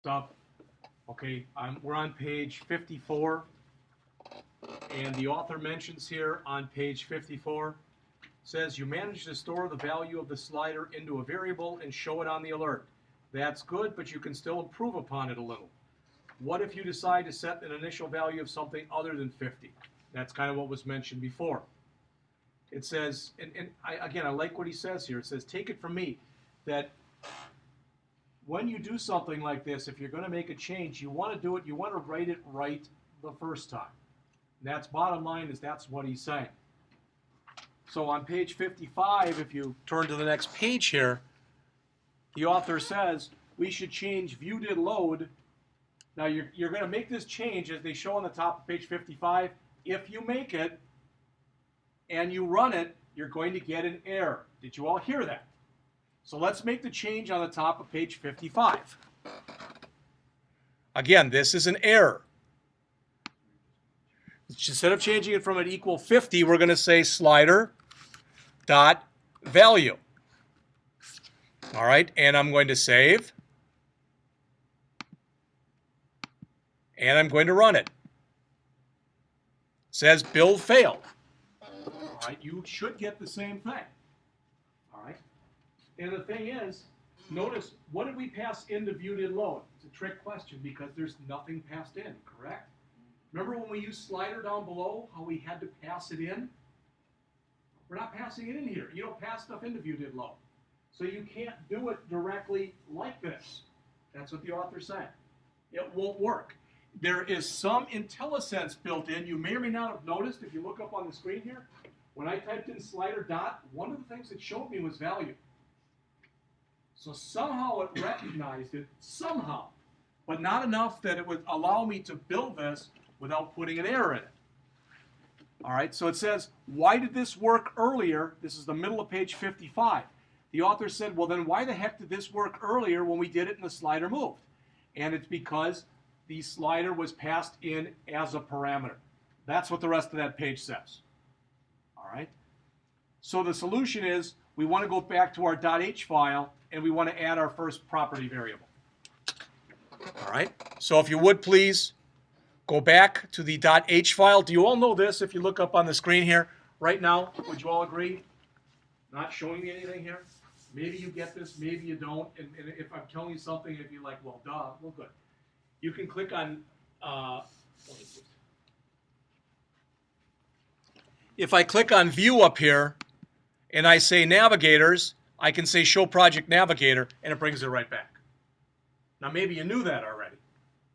stuff. Okay, we're on page 54, and the author mentions here on page 54, says you manage to store the value of the slider into a variable and show it on the alert. That's good, but you can still improve upon it a little. What if you decide to set an initial value of something other than 50? That's kind of what was mentioned before. It says, again, I like what he says here. It says, take it from me, that when you do something like this, if you're going to make a change, you want to do it, you want to write it right the first time. And that's bottom line, is that's what he's saying. So on page 55, if you turn to the next page here, the author says we should change view did load. Now you're going to make this change as they show on the top of page 55. If you make it and you run it, you're going to get an error. Did you all hear that? So let's make the change on the top of page 55. Again, this is an error. Instead of changing it from an equal 50, we're going to say slider dot value. All right, and I'm going to save. And I'm going to run it. It says build failed. All right, you should get the same thing. All right, and the thing is, notice, what did we pass into view did load? It's a trick question because there's nothing passed in, correct? Remember when we used slider down below, how we had to pass it in? We're not passing it in here. You don't pass stuff into view did load. So you can't do it directly like this. That's what the author's saying. It won't work. There is some IntelliSense built in. You may or may not have noticed, if you look up on the screen here, when I typed in slider dot, one of the things it showed me was value. So somehow it recognized it, somehow, but not enough that it would allow me to build this without putting an error in it. All right, so it says, why did this work earlier? This is the middle of page 55. The author said, well, then why the heck did this work earlier when we did it and the slider moved? And it's because the slider was passed in as a parameter. That's what the rest of that page says. All right? So the solution is we want to go back to our .h file and we want to add our first property variable. All right? So if you would please go back to the .h file. Do you all know this if you look up on the screen here right now? Would you all agree? Not showing me anything here? Maybe you get this, maybe you don't. And if I'm telling you something, if you're like, well, duh, well, good. You can click on, if I click on View up here, and I say Navigators, I can say Show Project Navigator, and it brings it right back. Now, maybe you knew that already,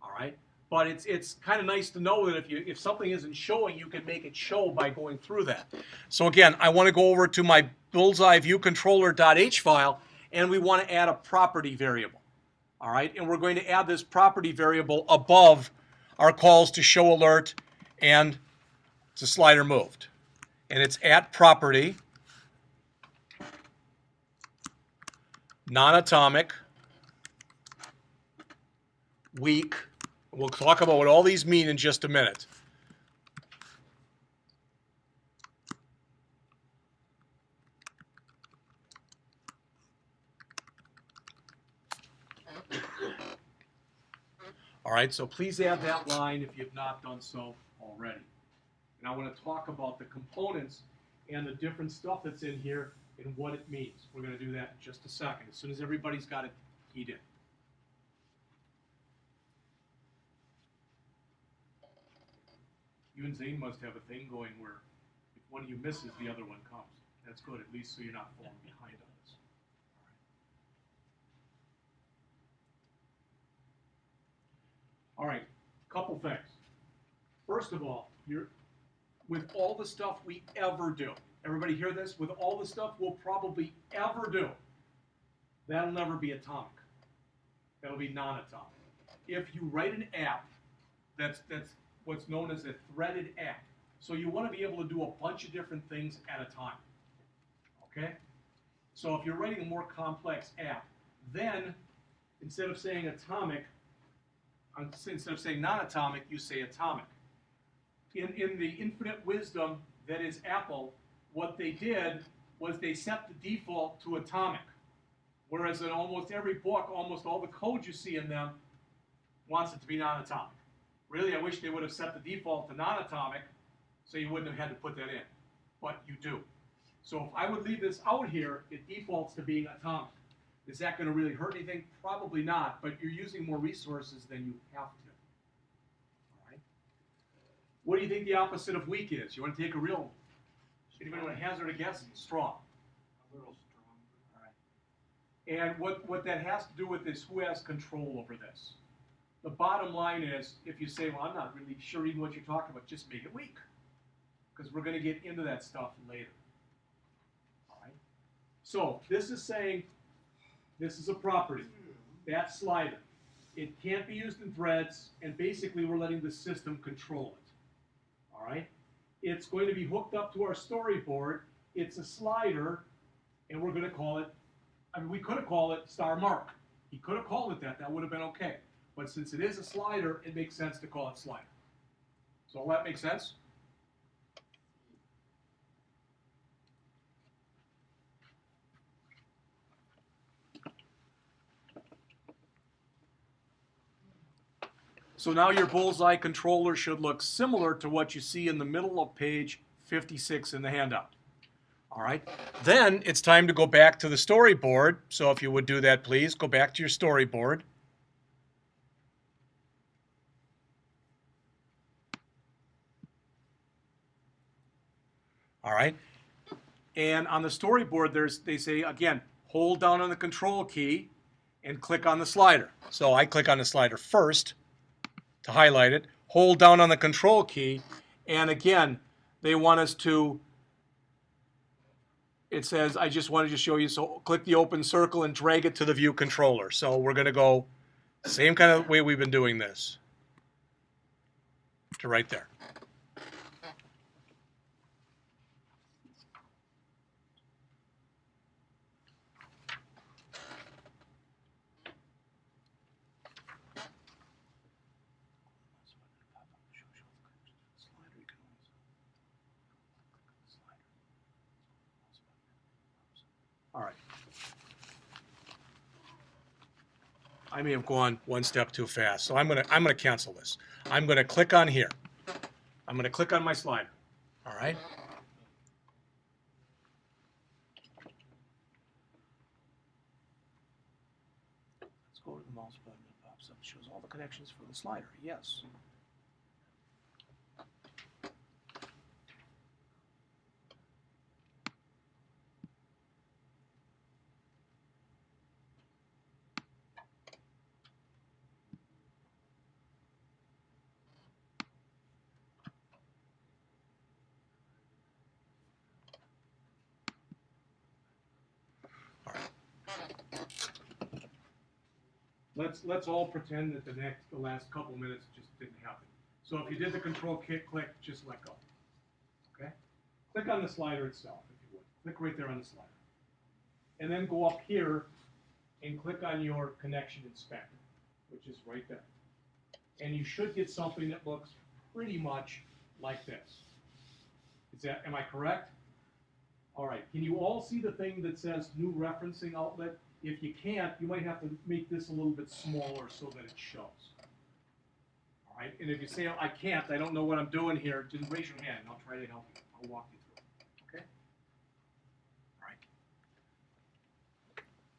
all right? But it's kind of nice to know that if something isn't showing, you can make it show by going through that. So again, I want to go over to my BullsEye View Controller.h file, and we want to add a property variable. All right, and we're going to add this property variable above our calls to show alert and to slider moved. And it's at property, non-atomic, weak. We'll talk about what all these mean in just a minute. All right, so please add that line if you've not done so already. And I want to talk about the components and the different stuff that's in here and what it means. We're going to do that in just a second, as soon as everybody's got it keyed in. You and Zane must have a thing going where if one of you misses, the other one comes. That's good, at least so you're not falling behind on this. All right, couple things. First of all, with all the stuff we ever do, everybody hear this? With all the stuff we'll probably ever do, that'll never be atomic. That'll be non-atomic. If you write an app, that's what's known as a threaded app. So you want to be able to do a bunch of different things at a time. Okay? So if you're writing a more complex app, then instead of saying atomic, instead of saying non-atomic, you say atomic. In the infinite wisdom that is Apple, what they did was they set the default to atomic. Whereas in almost every book, almost all the code you see in them wants it to be non-atomic. Really, I wish they would have set the default to non-atomic so you wouldn't have had to put that in, but you do. So if I would leave this out here, it defaults to being atomic. Is that going to really hurt anything? Probably not, but you're using more resources than you have to. All right. What do you think the opposite of weak is? You want to take a real, anybody want to hazard a guess? Strong. A little strong. All right. And what that has to do with is who has control over this. The bottom line is, if you say, well, I'm not really sure even what you're talking about, just make it weak. Because we're going to get into that stuff later. All right. So this is saying, this is a property, that slider. It can't be used in threads, and basically we're letting the system control it. All right? It's going to be hooked up to our storyboard. It's a slider, and we're going to call it, I mean, we could have called it star mark. He could have called it that. That would have been okay. But since it is a slider, it makes sense to call it slider. So all that makes sense? So now your BullsEye controller should look similar to what you see in the middle of page 56 in the handout. All right, then it's time to go back to the storyboard. So if you would do that, please, go back to your storyboard. All right, and on the storyboard, they say, again, hold down on the control key and click on the slider. So I click on the slider first to highlight it, hold down on the control key, and again, they want us to, it says, I just wanted to show you, so click the open circle and drag it to the view controller. So we're going to go same kind of way we've been doing this, to right there. All right. I may have gone one step too fast, so I'm gonna cancel this. I'm gonna click on here. I'm gonna click on my slider. All right. Let's go to the mouse button. It pops up. It shows all the connections for the slider. Yes. Let's all pretend that the last couple minutes just didn't happen. So if you did the control click, just let go. Okay? Click on the slider itself, if you would. Click right there on the slider. And then go up here and click on your connection inspector, which is right there. And you should get something that looks pretty much like this. Am I correct? All right. Can you all see the thing that says new referencing outlet? If you can't, you might have to make this a little bit smaller so that it shows. All right, and if you say, I can't, I don't know what I'm doing here, just raise your hand and I'll try to help you. I'll walk you through it, okay? All right.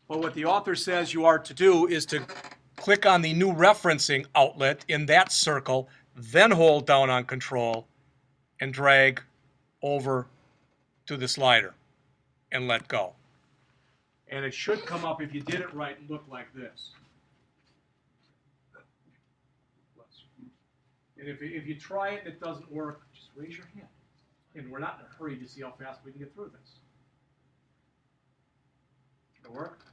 But what the author says you are to do is to click on the new referencing outlet in that circle, then hold down on control and drag over to the slider and let go. And it should come up, if you did it right, and look like this. And if you try it and it doesn't work, just raise your hand. And we're not in a hurry to see how fast we can get through this. It'll work?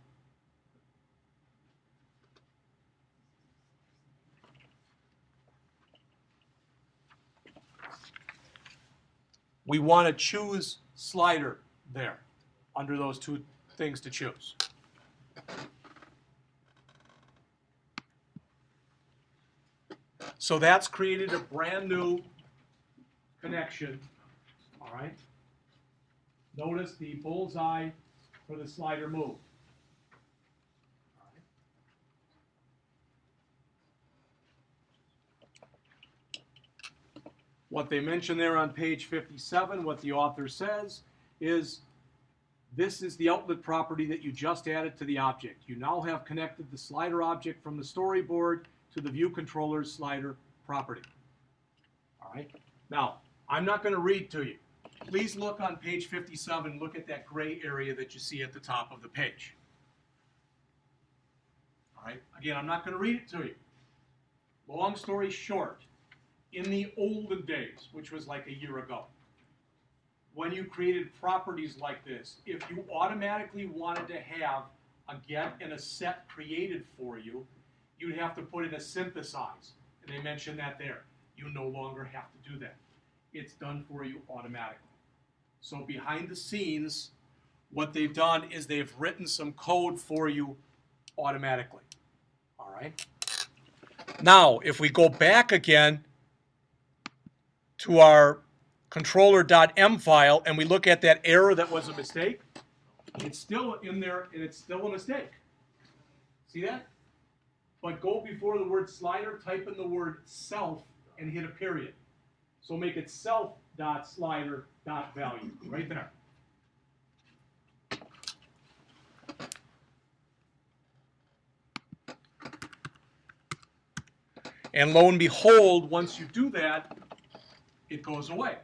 We want to choose slider there, under those two things to choose. So that's created a brand new connection. All right. Notice the bullseye for the slider moved. All right. What they mention there on page 57, what the author says is, this is the outlet property that you just added to the object. You now have connected the slider object from the storyboard to the view controller's slider property. All right. Now, I'm not going to read to you. Please look on page 57, look at that gray area that you see at the top of the page. All right. Again, I'm not going to read it to you. Long story short, in the olden days, which was like a year ago, when you created properties like this, if you automatically wanted to have a get and a set created for you, you'd have to put in a synthesize. And they mentioned that there. You no longer have to do that. It's done for you automatically. So behind the scenes, what they've done is they've written some code for you automatically. All right? Now, if we go back again to our controller.m file and we look at that error that was a mistake, it's still in there and it's still a mistake. See that? But go before the word slider, type in the word self and hit a period. So make it self.slider.value right there. And lo and behold, once you do that, it goes away.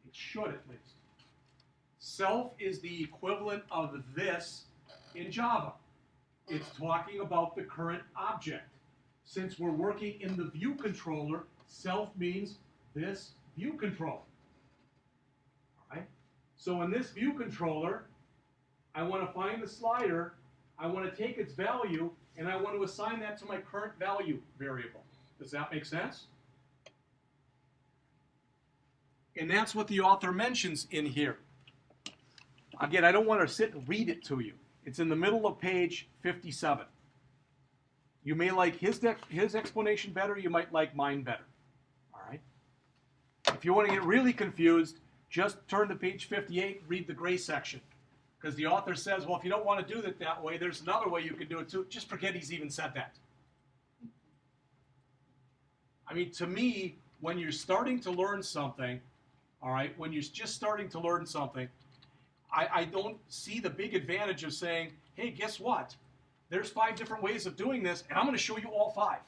It should at least. Self is the equivalent of this in Java. It's talking about the current object. Since we're working in the view controller, self means this view controller. All right? So in this view controller, I want to find the slider, I want to take its value, and I want to assign that to my current value variable. Does that make sense? And that's what the author mentions in here. Again, I don't want to sit and read it to you. It's in the middle of page 57. You may like his explanation better, you might like mine better. All right? If you want to get really confused, just turn to page 58 and read the gray section. Because the author says, well, if you don't want to do it that way, there's another way you can do it too. Just forget he's even said that. I mean, to me, when you're starting to learn something, all right, when you're just starting to learn something, I don't see the big advantage of saying, hey, guess what? There's 5 different ways of doing this, and I'm going to show you all 5.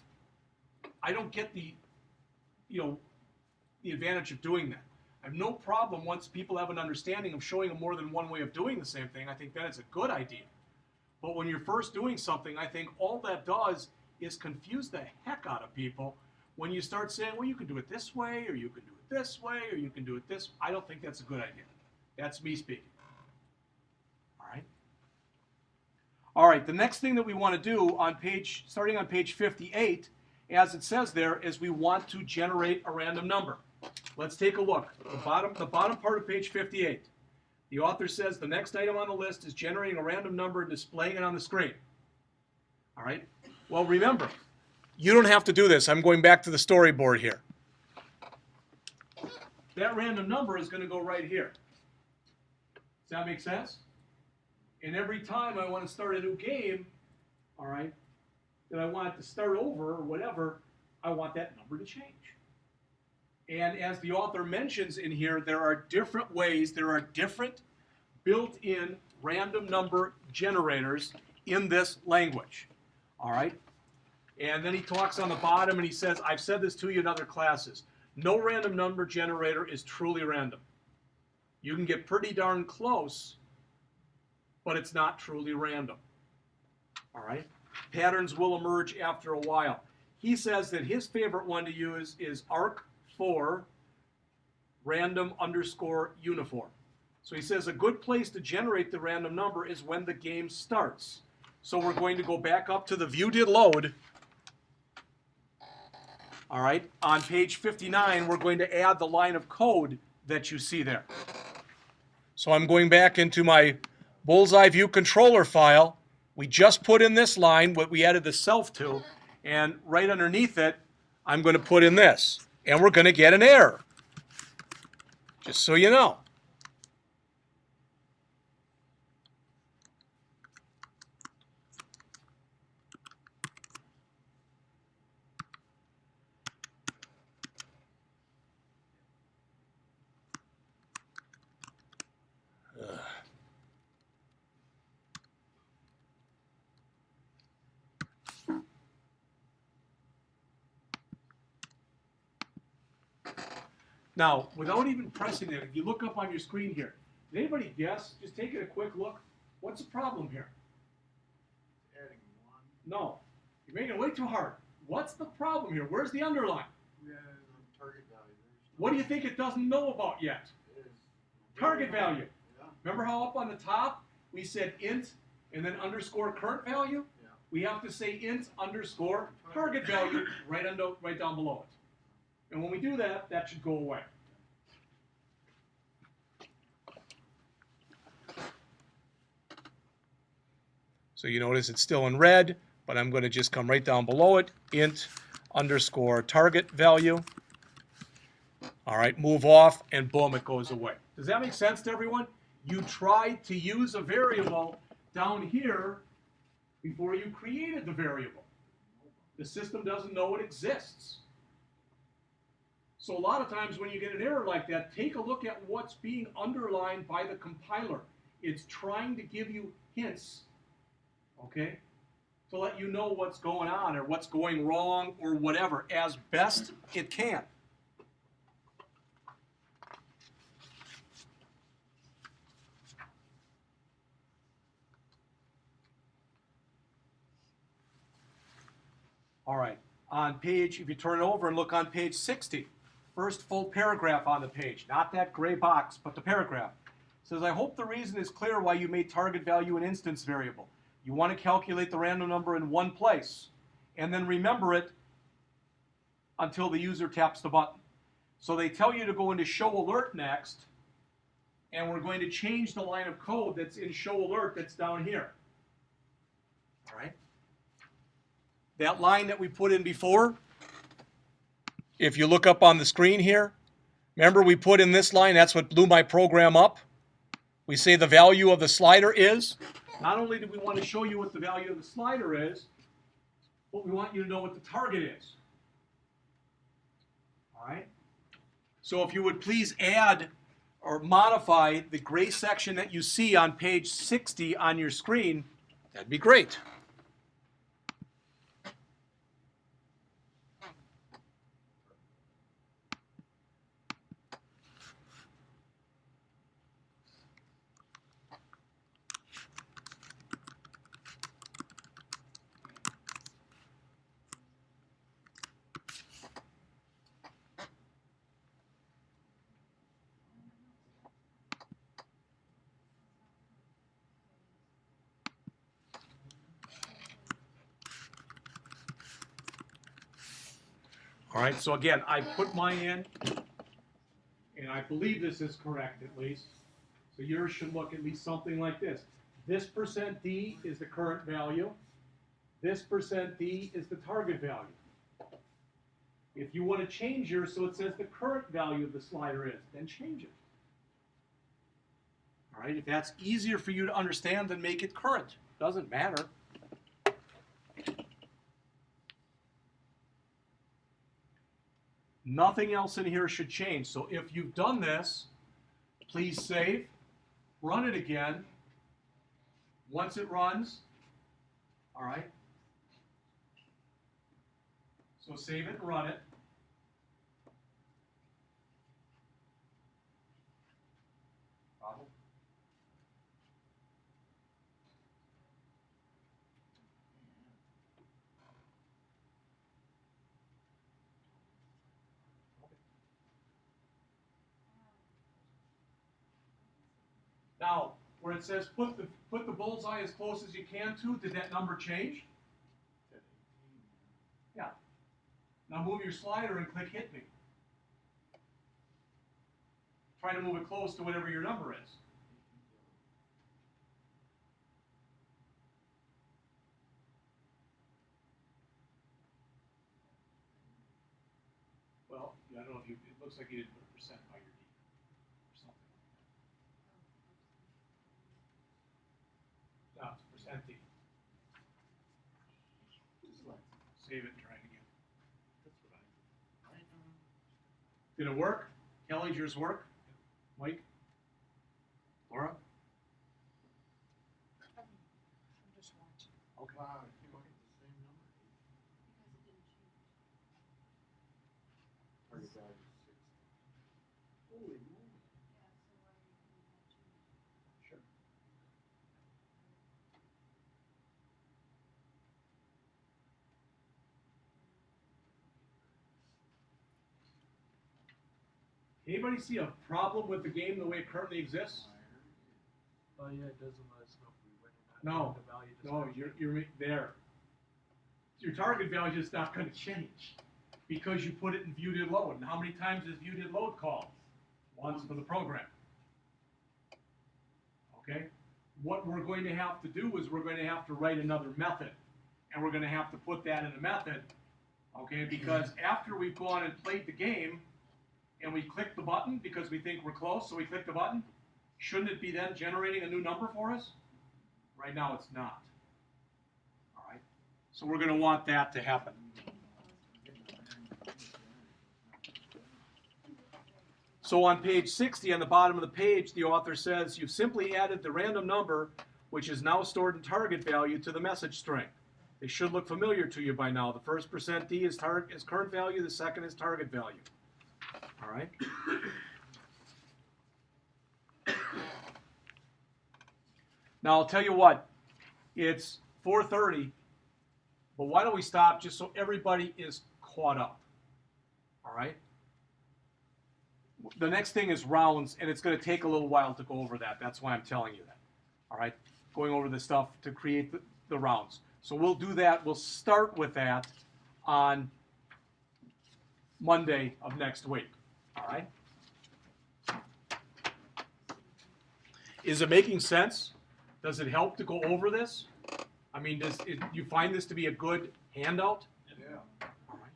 I don't get the advantage of doing that. I have no problem once people have an understanding of showing them more than one way of doing the same thing. I think that is a good idea. But when you're first doing something, I think all that does is confuse the heck out of people when you start saying, well, you can do it this way, or you can do it this way, or you can do it this. I don't think that's a good idea. That's me speaking. All right, the next thing that we want to do starting on page 58, as it says there, is we want to generate a random number. Let's take a look. The bottom part of page 58. The author says the next item on the list is generating a random number and displaying it on the screen. All right? Well, remember, you don't have to do this. I'm going back to the storyboard here. That random number is going to go right here. Does that make sense? And every time I want to start a new game, all right, that I want it to start over or whatever, I want that number to change. And as the author mentions in here, there are different ways, there are different built-in random number generators in this language. All right? And then he talks on the bottom and he says, I've said this to you in other classes. No random number generator is truly random. You can get pretty darn close, but it's not truly random. All right? Patterns will emerge after a while. He says that his favorite one to use is arc4 random underscore uniform. So he says a good place to generate the random number is when the game starts. So we're going to go back up to the view did load. All right? On page 59, we're going to add the line of code that you see there. So I'm going back into my BullsEye view controller file. We just put in this line, what we added the self to, and right underneath it, I'm going to put in this. And we're going to get an error. Just so you know. Now, without even pressing it, if you look up on your screen here, did anybody guess? Just take it a quick look. What's the problem here? Adding 1. No. You're making it way too hard. What's the problem here? Where's the underline? Yeah, the target value. What do you think it doesn't know about yet? It is Target value. Yeah. Remember how up on the top we said int and then underscore current value? Yeah. We have to say int underscore target value right down below it. And when we do that, that should go away. So you notice it's still in red, but I'm going to just come right down below it, int underscore target value. All right, move off, and boom, it goes away. Does that make sense to everyone? You tried to use a variable down here before you created the variable. The system doesn't know it exists. So a lot of times when you get an error like that, take a look at what's being underlined by the compiler. It's trying to give you hints, okay, to let you know what's going on or what's going wrong or whatever as best it can. All right, on page, if you turn it over and look on page 60, first full paragraph on the page, not that gray box, but the paragraph. It says, I hope the reason is clear why you made target value an instance variable. You want to calculate the random number in one place, and then remember it until the user taps the button. So they tell you to go into show alert next, and we're going to change the line of code that's in show alert that's down here. All right? That line that we put in before, if you look up on the screen here, remember we put in this line, that's what blew my program up. We say the value of the slider is. Not only do we want to show you what the value of the slider is, but we want you to know what the target is. All right? So if you would please add or modify the gray section that you see on page 60 on your screen, that'd be great. All right, so again, I put mine in, and I believe this is correct at least. So yours should look at least something like this. This %D is the current value. This %D is the target value. If you want to change yours so it says the current value of the slider is, then change it. All right, if that's easier for you to understand, then make it current. Doesn't matter. Nothing else in here should change. So if you've done this, please save, run it again. Once it runs, all right. So save it and run it. Problem? Now, where it says put the bullseye as close as you can to, did that number change? Yeah. Now move your slider and click hit me. Try to move it close to whatever your number is. Well, I don't know if you, it looks like you didn't put a percent by your D or something like that. No, it's percent D. Save it and try it again. That's what I know. Did it work? Kelly, yours work? Mike? Laura? I'm just watching. Okay. Wow, you came up with the same number. Because it didn't change. Target value is 60. Holy moly. Sure. Anybody see a problem with the game the way it currently exists? Oh, yeah, it doesn't let us know if we win or No. not. The value No, description. you're there. Your target value is not going to change because you put it in viewed in load. And how many times is viewed in load called? Once for the program. Okay? What we're going to have to do is we're going to have to write another method. And we're going to have to put that in a method. Okay? Because after we've gone and played the game and we click the button because we think we're close, so we click the button, shouldn't it be then generating a new number for us? Right now it's not. All right? So we're going to want that to happen. So on page 60, on the bottom of the page, the author says, you've simply added the random number, which is now stored in target value, to the message string. They should look familiar to you by now. The first %D is current value, the second is target value. All right? Now, I'll tell you what, it's 4:30, but why don't we stop just so everybody is caught up? All right? The next thing is rounds, and it's going to take a little while to go over that. That's why I'm telling you that. All right? Going over the stuff to create the rounds. So we'll do that. We'll start with that on Monday of next week. All right? Is it making sense? Does it help to go over this? I mean, do you find this to be a good handout? Yeah. All right.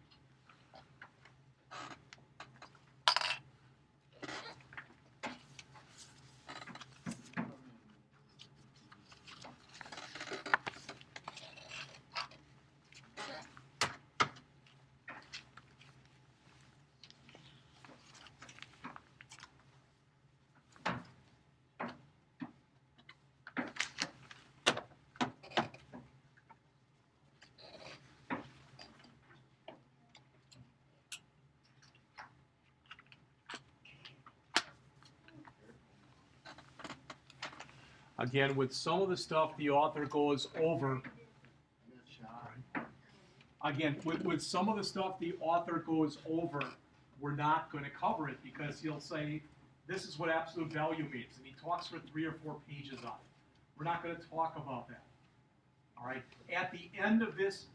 Again, with some of the stuff the author goes over, again, with some of the stuff the author goes over, we're not going to cover it because he'll say, this is what absolute value means. And he talks for 3 or 4 pages on it. We're not going to talk about that. All right? At the end of this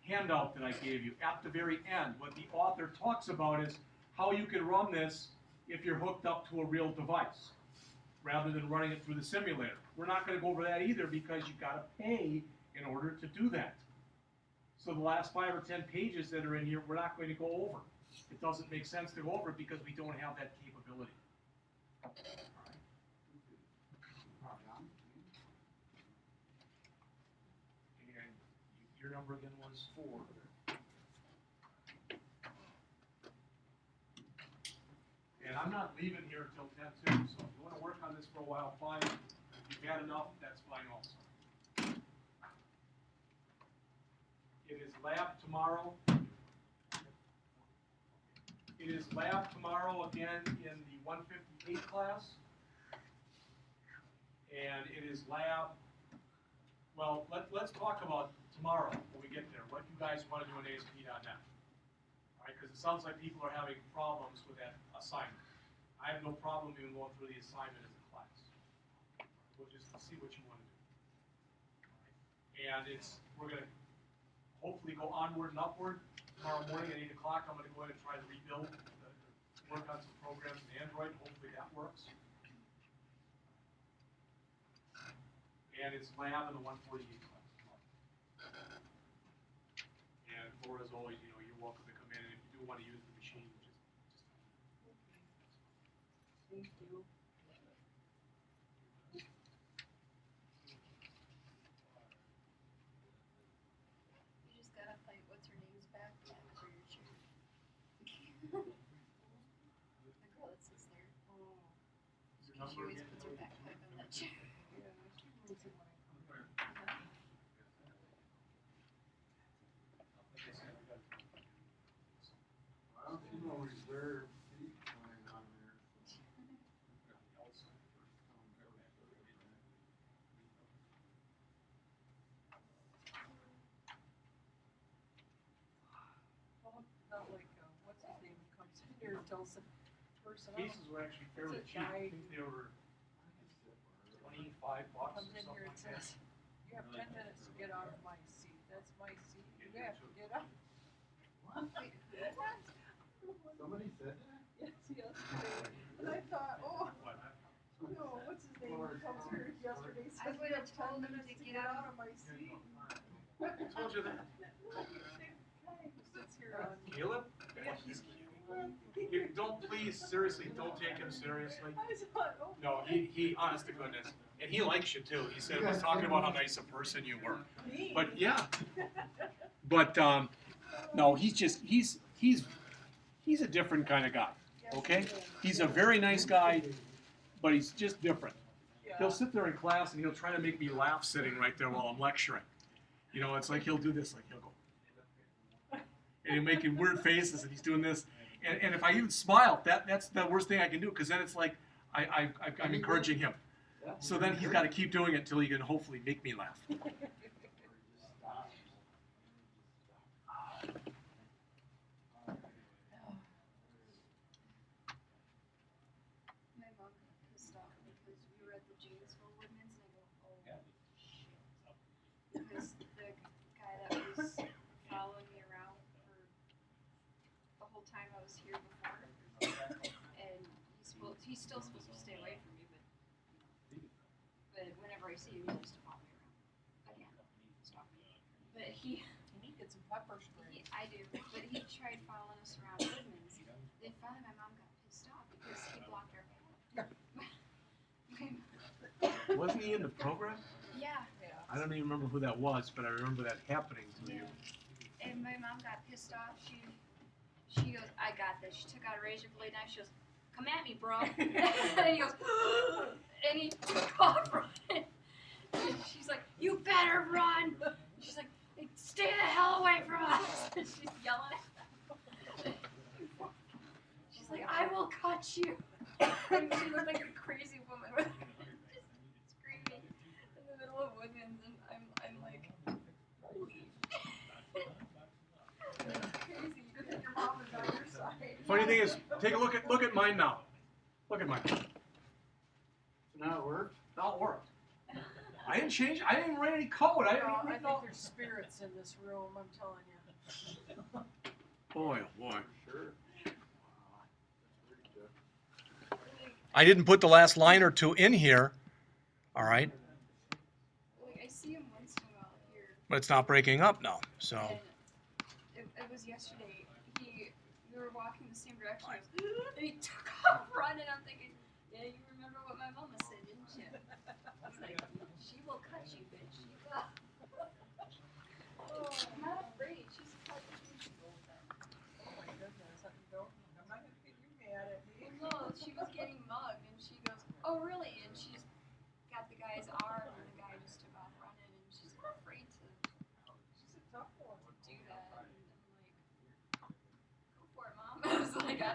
handout that I gave you, at the very end, what the author talks about is how you can run this if you're hooked up to a real device, rather than running it through the simulator. We're not going to go over that either because you've got to pay in order to do that. So the last 5 or 10 pages that are in here, we're not going to go over. It doesn't make sense to go over it because we don't have that capability. All right. And your number again was 4. And I'm not leaving here until 10 too, so if you want to work on this for a while, fine. If you've had enough, that's fine also. It is lab tomorrow. It is lab tomorrow again in the 158 class. And it is lab, well, let's talk about tomorrow when we get there, what you guys want to do in ASP.NET. All right, because it sounds like people are having problems with that assignment. I have no problem even going through the assignment as a class. We'll just see what you want to do. And we're going to hopefully go onward and upward. Tomorrow morning at 8 o'clock, I'm going to go ahead and try to rebuild, work on some programs in Android. Hopefully that works. And it's lab in the 148 class tomorrow. And for as always, you're welcome to come in, and if you do want to use the machine, just Thank you. You just gotta fight what's her name's backpack for your shirt. The girl that sits there. your She number always again. puts her backpack on that chair. Yeah, she rules it when I come. Like I said, I got I don't see no reason their feet lying on there. Well, not like, what's his name, comes in here and tells the person, Cases were actually fairly It's a cheap. I guy- think they were $25 or comes in here something and like that. says, you have 10 minutes to get out of my seat, that's my seat, you have to get up. Wait, Somebody said that? Yes, yesterday, and I thought, oh, no, what's his name, he comes here yesterday, I says, you would've have 10 told him minutes to to get get out. out of my seat. Who told you that? Guy who sits here on, Caleb? yeah, he's. Don't, please, seriously, don't take him seriously. I thought, oh. No, he, honest to goodness, and he likes you too. He said, was talking about how nice a person you were. Me. But yeah, but, no, he's a different kind of guy, okay? He's a very nice guy, but he's just different. He'll sit there in class and he'll try to make me laugh sitting right there while I'm lecturing. You know, it's like he'll do this, like he'll go. And he'll make weird faces and he's doing this. And if I even smile, that's the worst thing I can do, because then it's like I'm encouraging him. So then he's got to keep doing it until he can hopefully make me laugh. my mom got pissed off because we were at the Janesville Woodman's and I go, oh shit. Because the guy that was following me around for the whole time I was here before, and he's still supposed to stay away from me, but whenever I see him, he likes to follow me around. Again, stop me. But he, You need to get some pepper spray. I do, but he tried following us around Woodman's. Then finally my mom got pissed off because he blocked our path. Wasn't he in the program? Yeah, I don't even remember who that was, but I remember that happening to you. and my mom got pissed off. She goes, I got this. She took out a razor blade knife. She goes, come at me, bro. And he goes, and he took off running. And she's like, you better run. She's like, stay the hell away from us. And she's yelling at him. She's like, I will cut you. And she looked like a crazy woman with just screaming in the middle of Woodman's, and I'm like, holy. It's crazy. Good thing your mom is on your side. Funny thing is, take a look at mine now. Look at mine. Now it worked? Now it worked. I didn't change. I didn't even write any code. I didn't I even think know. there's spirits in this room, I'm telling you. Boy, oh boy. Sure. I didn't put the last line or two in here. All right, Like, I see him once in a while here. but it's not breaking up now. So. And it was yesterday. We were walking the same direction, and he took off running. I'm thinking, yeah, you remember what my mama said, didn't you? I was like, she will cut you, bitch. She will. Oh, I'm not afraid. She's cut you. Oh my goodness, I'm not gonna get you mad at me. Well, no, she was getting mugged, and she goes, oh really? And she's got the guy's arm, and the guy just took off running, and she's afraid to She's a tough one. do that. And I'm like, go for it, mom. I was like, I